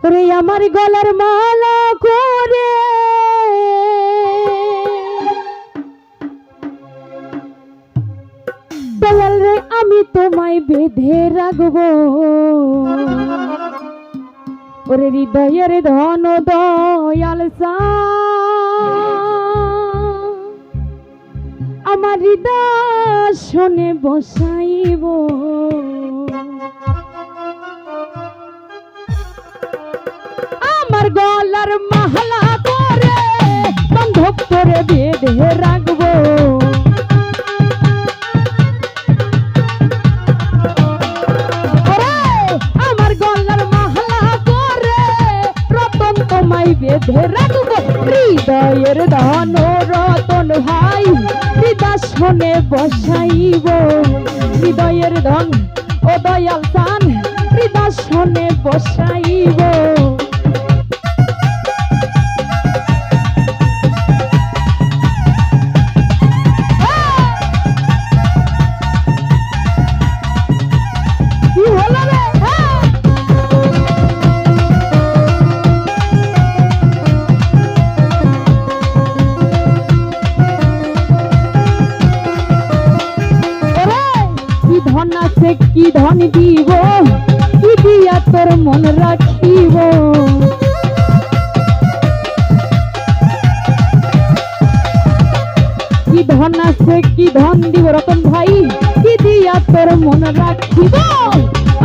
তোরে আমার গলার মালা করে দয়াল রে আমি তোমায় বেঁধে রাখবো ওরে হৃদয়ের ধন দয়াল আমার হৃদয় শোনে বসাইব আমার গলার মালা করে বন্ধক করে বেঁধে রাখবো আমার গলার মালা করে রতন তোমায় বেঁধে রাখবো হৃদয়ের ধন রতন ভাই হৃদয় শোনে বসাইব হৃদয়ের ধন ও দয়াল চান হৃদয় শোনে বসাইব কি ধন দিব কি দিয়া তোর মন রাখিব কি ধন আছে কি ধন দিব রতন ভাই কি দিয়া তোর মন রাখিব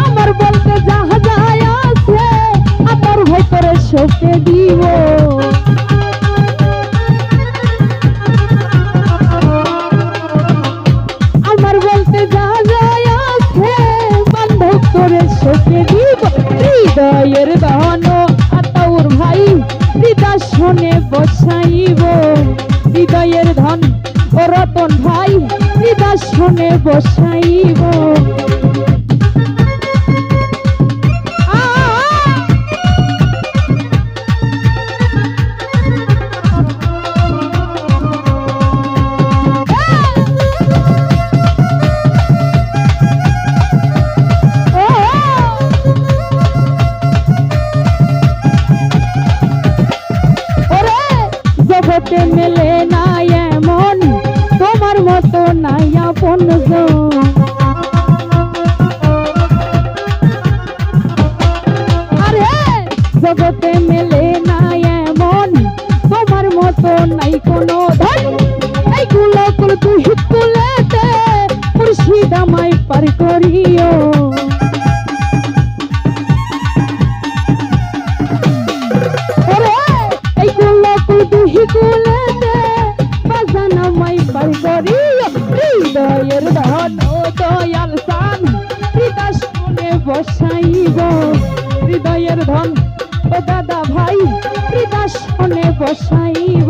আমার বলতে যাহা যায় আছে আমার ভাই তোরে সপে দিব হৃদয়ের ধন আতাউর ভাই হৃদয় শোনে বসাইব হৃদয়ের ধন ও রতন ভাই হৃদয় শোনে বসাইব মেলে না এমন তোমার মতো নাই আপন আরে জগতে মেলে না এমন তোমার মতো নাই কোনো ধন এই কুলকুল তুই কুলেতে মুর্শিদ আমায় পার করিও এই কুলকুল তুই কুলেতে বাজান আমায় পার করিও হৃদয়ের ধন দয়াল চান হৃদয় শোনে বসাইব হৃদয়ের ধন ও দাদা ভাই হৃদয় শোনে বসাইব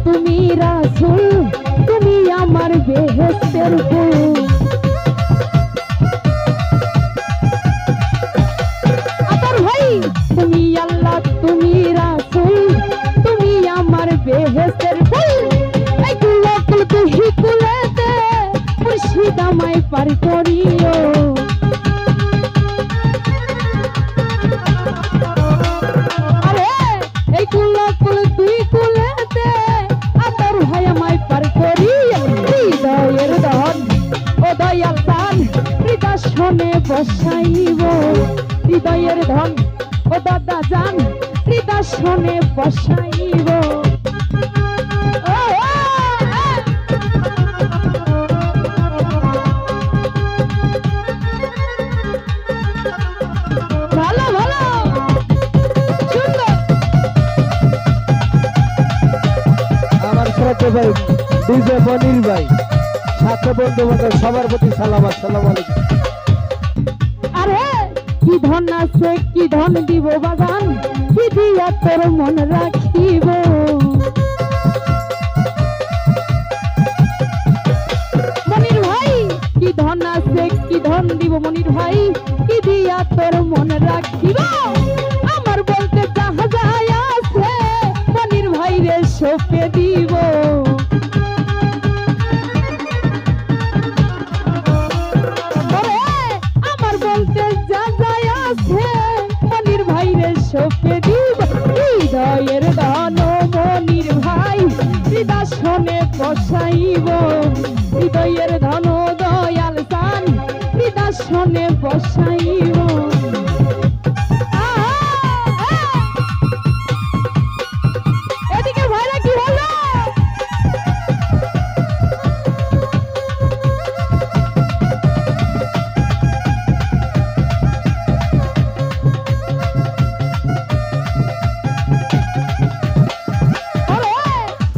তুমি রাসূল তুমি আমার বেহেশতের ফুল আতর ভাই তুমি আল্লাহ তুমি রাসূল তুমি আমার বেহেশতের ফুল এই কুলকুল তুই কুলেতে মুর্শিদ আমায় পার করিও আরে এই কুলকুল তুই কুলেতে হৃদয়ের ধন ও দয়াল চান হৃদয় শোনে বসাইব হৃদয়ের ধন ও দাদা জান হৃদয় শোনে বসাইব ভালো ভালো সুন্দর আমার শ্রদ্ধা ভাই ডিজে মনির ভাই সাথে বন্ধু বান্ধব সবার প্রতি সালাম আসসালামু আলাইকুম আরে কি ধন আছে কি ধন দিব বাগান কি দিয়া তোর মন রাখিব দিব মনির ভাই, কি দিয়া তোর মন রাখিব, আমার বলতে যাহা যায় আছে মনির ভাই রে সপে দিব। আমার বলতে যা যায় আছে মনির ভাই রে সপে দিব। হৃদয়ের ধন মনির ভাই হৃদাসনে বসাইব, হৃদয়ের ধন দয়াল চান হৃদাসনে বসাইব। এদিকে ভাইরা কি হলো?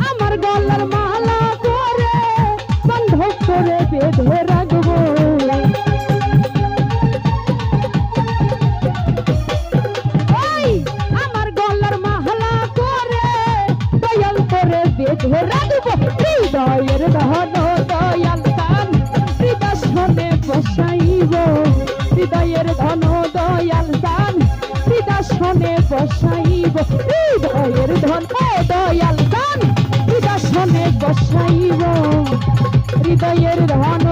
আমার গলার মালা করে বন্ধক করে বেঁধে রাখবো, আমার গলার মালা করে দয়াল করে বেঁধে রাখবো। হৃদয়ের ধন দয়াল দান হৃদাসনে বসাইব, হৃদয়ের ধন দয়াল দান হৃদাসনে বসাইব, হৃদয়ের ধন দয়াল দান হৃদাসনে বসাইব, হৃদয়ের ধন